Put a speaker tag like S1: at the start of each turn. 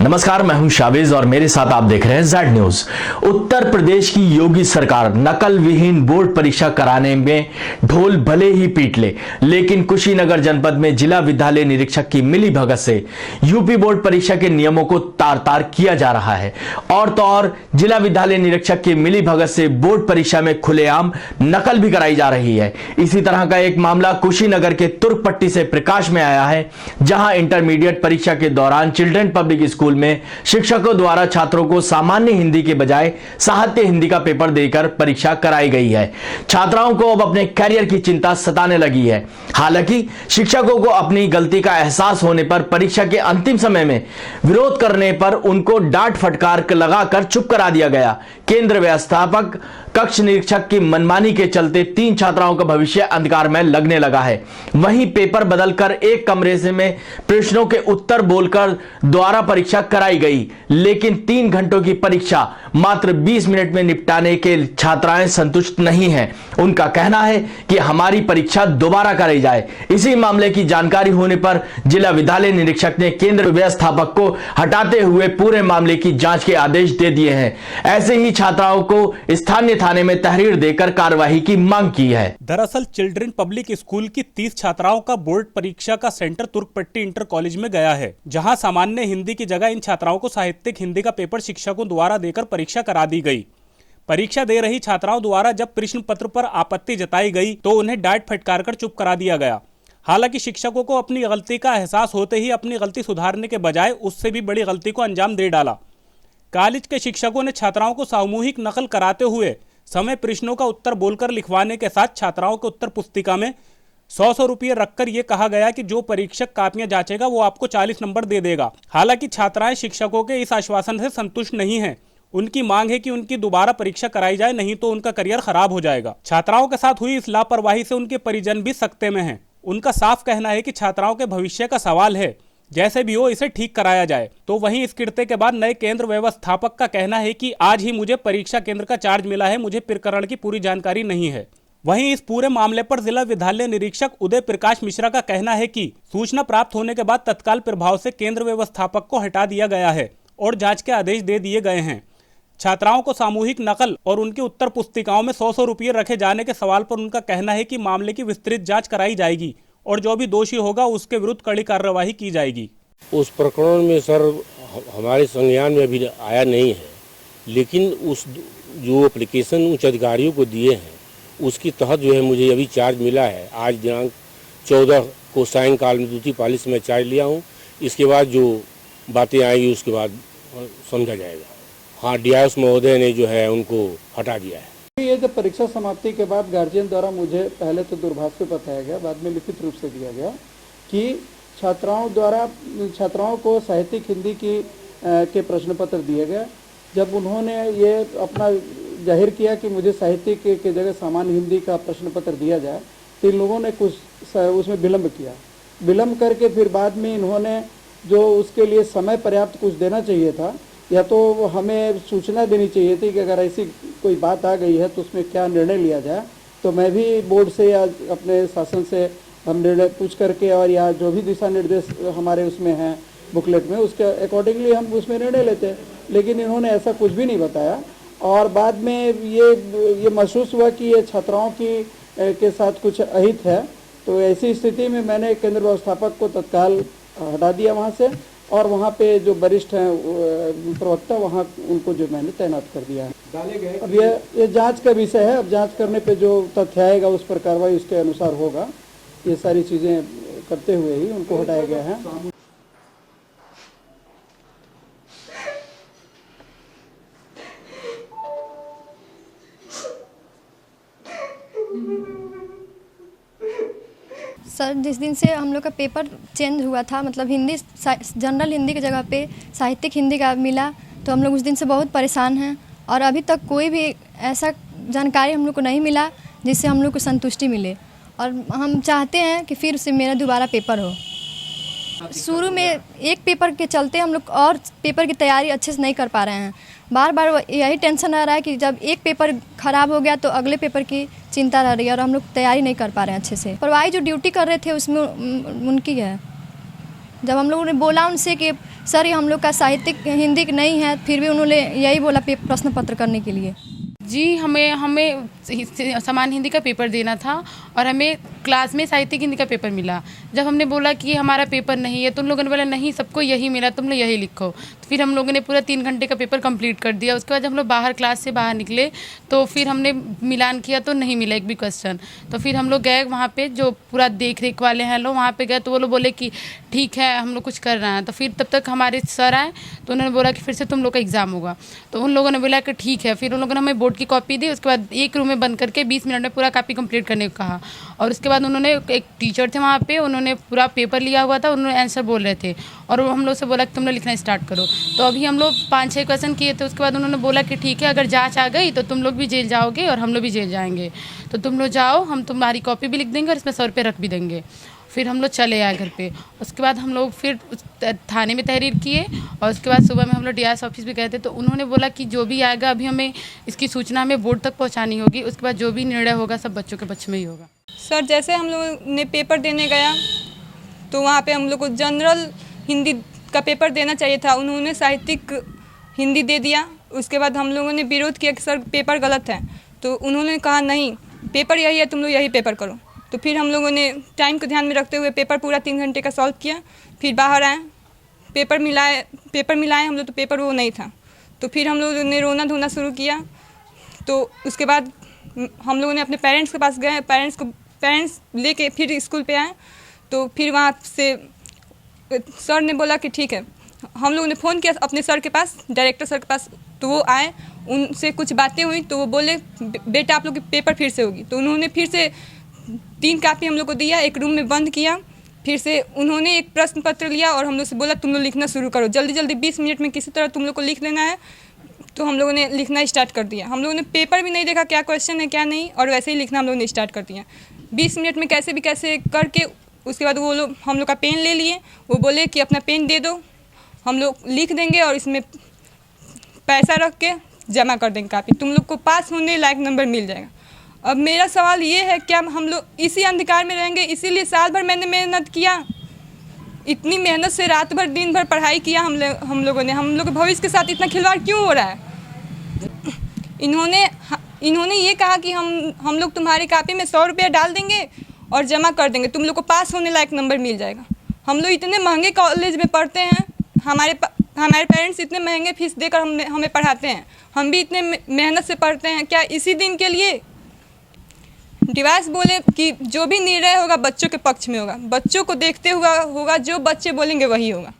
S1: नमस्कार, मैं हूं शावेज और मेरे साथ आप देख रहे हैं जेड न्यूज। उत्तर प्रदेश की योगी सरकार नकल विहीन बोर्ड परीक्षा कराने में ढोल भले ही पीट ले, लेकिन कुशीनगर जनपद में जिला विद्यालय निरीक्षक की मिली भगत से यूपी बोर्ड परीक्षा के नियमों को तार तार किया जा रहा है। और तो और जिला विद्यालय निरीक्षक की मिली भगत से बोर्ड परीक्षा में खुलेआम नकल भी कराई जा रही है। इसी तरह का एक मामला कुशीनगर के तुर्कपट्टी से प्रकाश में आया है, जहां इंटरमीडिएट परीक्षा के दौरान चिल्ड्रन पब्लिक स्कूल में शिक्षकों द्वारा छात्रों को सामान्य हिंदी के बजाय साहित्य हिंदी का पेपर देकर परीक्षा कराई गई है। छात्राओं को अब अपने करियर की चिंता सताने लगी है। हालांकि शिक्षकों को अपनी गलती का एहसास होने पर परीक्षा के अंतिम समय में विरोध करने पर उनको डांट फटकार लगाकर चुप करा दिया गया। केंद्र व्यवस्थापक कक्ष निरीक्षक की मनमानी के चलते 3 छात्राओं का भविष्य अंधकार में लगने लगा है। वहीं पेपर बदलकर एक कमरे से में प्रश्नों के उत्तर बोलकर द्वारा परीक्षा कराई गई, लेकिन 3 घंटों की परीक्षा मात्र 20 मिनट में निपटाने के छात्राएं संतुष्ट नहीं हैं। उनका कहना है कि हमारी परीक्षा दोबारा कराई जाए। इसी मामले की जानकारी होने पर जिला विद्यालय निरीक्षक ने केंद्र व्यवस्थापक को हटाते हुए पूरे मामले की जांच के आदेश दे दिए हैं। ऐसे ही छात्राओं को स्थानीय थाने में तहरीर देकर कार्रवाई की मांग की है।
S2: दरअसल चिल्ड्रन पब्लिक स्कूल की 30 छात्राओं का बोर्ड परीक्षा का सेंटर तुर्कपट्टी इंटर कॉलेज में गया है, जहां सामान्य हिंदी की जगह इन छात्राओं को साहित्यिक हिंदी का पेपर शिक्षकों द्वारा देकर परीक्षा करा दी गई। परीक्षा दे रही छात्राओं द्वारा जब प्रश्न पत्र पर आपत्ति जताई गई तो उन्हें डांट फटकार कर चुप करा दिया गया। हालांकि शिक्षकों को अपनी गलती का एहसास होते ही अपनी गलती सुधारने के बजाय उससे भी बड़ी गलती को अंजाम दे डाला। कॉलेज के शिक्षकों ने छात्राओं को सामूहिक नकल कराते हुए समय प्रश्नों का उत्तर बोलकर लिखवाने के साथ छात्राओं के उत्तर पुस्तिका में 100 रुपये रखकर यह कहा गया कि जो परीक्षक कापियां जांचेगा वो आपको 40 नंबर दे देगा। हालांकि छात्राएं शिक्षकों के इस आश्वासन से संतुष्ट नहीं हैं। उनकी मांग है कि उनकी दोबारा परीक्षा कराई जाए, नहीं तो उनका करियर खराब हो जाएगा। छात्राओं के साथ हुई इस लापरवाही से उनके परिजन भी सकते में हैं। उनका साफ कहना है कि छात्राओं के भविष्य का सवाल है, जैसे भी हो इसे ठीक कराया जाए। तो वहीं इस कृत्य के बाद नए केंद्र व्यवस्थापक का कहना है कि आज ही मुझे परीक्षा केंद्र का चार्ज मिला है, मुझे प्रकरण की पूरी जानकारी नहीं है। वहीं इस पूरे मामले पर जिला विद्यालय निरीक्षक उदय प्रकाश मिश्रा का कहना है कि सूचना प्राप्त होने के बाद तत्काल प्रभाव से केंद्र व्यवस्थापक को हटा दिया गया है और जांच के आदेश दे दिए गए हैं। छात्राओं को सामूहिक नकल और उनकी उत्तर पुस्तिकाओं में 100 रुपये रखे जाने के सवाल पर उनका कहना है कि मामले की विस्तृत जांच कराई जाएगी और जो भी दोषी होगा उसके विरुद्ध कड़ी कार्रवाई की जाएगी।
S3: उस प्रकरण में सर हमारे संज्ञान में अभी आया नहीं है, लेकिन उस जो एप्लीकेशन उच्च अधिकारियों को दिए हैं उसके तहत जो है मुझे अभी चार्ज मिला है। आज दिनांक 14 को सायंकाल में दूसरी पाली से मैं चार्ज लिया हूँ। इसके बाद जो बातें आएंगी उसके बाद समझा जाएगा। हाँ, डीआईएस महोदय ने जो है उनको हटा दिया है।
S4: ये जब परीक्षा समाप्ति के बाद गार्जियन द्वारा मुझे पहले तो दूरभाष पे बताया गया, बाद में लिखित रूप से दिया गया कि छात्राओं को साहित्यिक हिंदी के प्रश्न पत्र दिए गए। जब उन्होंने ये अपना जाहिर किया कि मुझे साहित्यिक के जगह सामान्य हिंदी का प्रश्न पत्र दिया जाए, तो इन लोगों ने कुछ उसमें विलम्ब किया। विलम्ब करके फिर बाद में इन्होंने जो उसके लिए समय पर्याप्त कुछ देना चाहिए था, या तो हमें सूचना देनी चाहिए थी कि अगर ऐसी कोई बात आ गई है तो उसमें क्या निर्णय लिया जाए। तो मैं भी बोर्ड से या अपने शासन से हम निर्णय पूछ करके और या जो भी दिशा निर्देश हमारे उसमें हैं बुकलेट में, उसके अकॉर्डिंगली हम उसमें निर्णय लेते। लेकिन इन्होंने ऐसा कुछ भी नहीं बताया और बाद में ये महसूस हुआ कि ये छात्राओं के साथ कुछ अहित है। तो ऐसी स्थिति में मैंने केंद्र व्यवस्थापक को तत्काल हटा दिया वहाँ से, और वहाँ पे जो वरिष्ठ हैं प्रवक्ता, वहाँ उनको जो मैंने तैनात कर दिया है। डाले गए। अब ये जांच का विषय है। अब जांच करने पे जो तथ्य आएगा उस पर कार्रवाई उसके अनुसार होगा। ये सारी चीज़ें करते हुए ही उनको हटाया गया है।
S5: सर, जिस दिन से हम लोग का पेपर चेंज हुआ था, मतलब हिंदी जनरल हिंदी की जगह पे साहित्यिक हिंदी का मिला, तो हम लोग उस दिन से बहुत परेशान हैं और अभी तक कोई भी ऐसा जानकारी हम लोग को नहीं मिला जिससे हम लोग को संतुष्टि मिले। और हम चाहते हैं कि फिर से मेरा दोबारा पेपर हो। शुरू में एक पेपर के चलते हम लोग और पेपर की तैयारी अच्छे से नहीं कर पा रहे हैं। बार बार यही टेंशन आ रहा है कि जब एक पेपर ख़राब हो गया तो अगले पेपर की चिंता रह रही है और हम लोग तैयारी नहीं कर पा रहे हैं अच्छे से। परवाही जो ड्यूटी कर रहे थे उसमें उनकी है। जब हम लोगों ने बोला उनसे कि सर ये हम लोग का साहित्यिक हिंदी नहीं है, फिर भी उन्होंने यही बोला प्रश्न पत्र करने के लिए।
S6: जी हमें सामान्य हिंदी का पेपर देना था और हमें क्लास में साहित्यिक हिंदी का पेपर मिला। जब हमने बोला कि हमारा पेपर नहीं है तो उन लोगों ने बोला नहीं सबको यही मिला, तुम लोग यही लिखो। तो फिर हम लोगों ने पूरा 3 घंटे का पेपर कंप्लीट कर दिया। उसके बाद जब हम लोग बाहर क्लास से बाहर निकले तो फिर हमने मिलान किया तो नहीं मिला एक भी क्वेश्चन। तो फिर हम लोग गए वहाँ पे जो पूरा देख रेख वाले हैं लोग, वहाँ पे गए तो वो लोग बोले कि ठीक है हम लोग कुछ कर रहे हैं। तो फिर तब तक हमारे सर आए तो उन्होंने बोला कि फिर से तुम लोग का एग्ज़ाम होगा। तो उन लोगों ने बोला कि ठीक है। फिर उन लोगों ने हमें बोर्ड की कॉपी दी। उसके बाद एक रूम में बंद करके 20 मिनट में पूरा कॉपी कंप्लीट करने को कहा। और उसके बाद उन्होंने एक टीचर थे वहाँ पे, उन्होंने पूरा पेपर लिया हुआ था, उन्होंने आंसर बोल रहे थे और हम लोग से बोला कि तुम लोग लिखना स्टार्ट करो। तो अभी हम लोग 5-6 क्वेश्चन किए थे। उसके बाद उन्होंने बोला कि ठीक है अगर जांच आ गई तो तुम लोग भी जेल जाओगे और हम लोग भी जेल जाएंगे, तो तुम लोग जाओ, हम तुम्हारी कॉपी भी लिख देंगे और इसमें 100 रुपये रख भी देंगे। फिर हम लोग चले आए घर पे। उसके बाद हम लोग फिर थाने में तहरीर किए और उसके बाद सुबह में हम लोग DRS ऑफिस भी गए थे। तो उन्होंने बोला कि जो भी आएगा अभी हमें इसकी सूचना हमें बोर्ड तक पहुंचानी होगी। उसके बाद जो भी निर्णय होगा सब बच्चों के पक्ष में ही होगा।
S7: सर जैसे हम लोग ने पेपर देने गया तो वहाँ पे हम लोग को जनरल हिंदी का पेपर देना चाहिए था, उन्होंने साहित्यिक हिंदी दे दिया। उसके बाद हम लोगों ने विरोध किया कि सर पेपर गलत है। तो उन्होंने कहा नहीं पेपर यही है, तुम लोग यही पेपर करो। तो फिर हम लोगों ने टाइम को ध्यान में रखते हुए पेपर पूरा 3 घंटे का सॉल्व किया। फिर बाहर आए, पेपर मिलाए हम लोग तो पेपर वो नहीं था। तो फिर हम लोगों ने रोना धोना शुरू किया। तो उसके बाद हम लोगों ने अपने पेरेंट्स के पास गए, पेरेंट्स लेके फिर स्कूल पे आए। तो फिर वहाँ से सर ने बोला कि ठीक है। हम लोगों ने फ़ोन किया अपने सर के पास, डायरेक्टर सर के पास। तो वो आए, उनसे कुछ बातें हुई तो वो बोले बेटा आप लोग की पेपर फिर से होगी। तो उन्होंने फिर से 3 कापी हम लोग को दिया, एक रूम में बंद किया। फिर से उन्होंने एक प्रश्न पत्र लिया और हम लोग से बोला तुम लोग लिखना शुरू करो, जल्दी जल्दी 20 मिनट में किसी तरह तुम लोग को लिख लेना है। तो हम लोगों ने लिखना स्टार्ट कर दिया। हम लोगों ने पेपर भी नहीं देखा क्या क्वेश्चन है क्या नहीं, और वैसे ही लिखना हम लोगों ने स्टार्ट कर दिया 20 मिनट में कैसे भी कैसे करके। उसके बाद वो लोग हम लोग का पेन ले लिए, वो बोले कि अपना पेन दे दो, हम लोग लिख देंगे और इसमें पैसा रख के जमा कर देंगे कापी, तुम लोग को पास होने लायक नंबर मिल जाएगा। अब मेरा सवाल ये है क्या हम लोग इसी अंधकार में रहेंगे? इसीलिए साल भर मैंने मेहनत किया, इतनी मेहनत से रात भर दिन भर पढ़ाई किया हम लोगों ने। हम लोग के भविष्य के साथ इतना खिलवाड़ क्यों हो रहा है? इन्होंने ये कहा कि हम लोग तुम्हारी कापी में 100 रुपया डाल देंगे और जमा कर देंगे, तुम लोग को पास होने लायक नंबर मिल जाएगा। हम लोग इतने महंगे कॉलेज में पढ़ते हैं, हमारे पेरेंट्स इतने महंगे फीस देकर हमें पढ़ाते हैं, हम भी इतने मेहनत से पढ़ते हैं, क्या इसी दिन के लिए? डिवाइस बोले कि जो भी निर्णय होगा बच्चों के पक्ष में होगा, बच्चों को देखते हुआ होगा, जो बच्चे बोलेंगे वही होगा।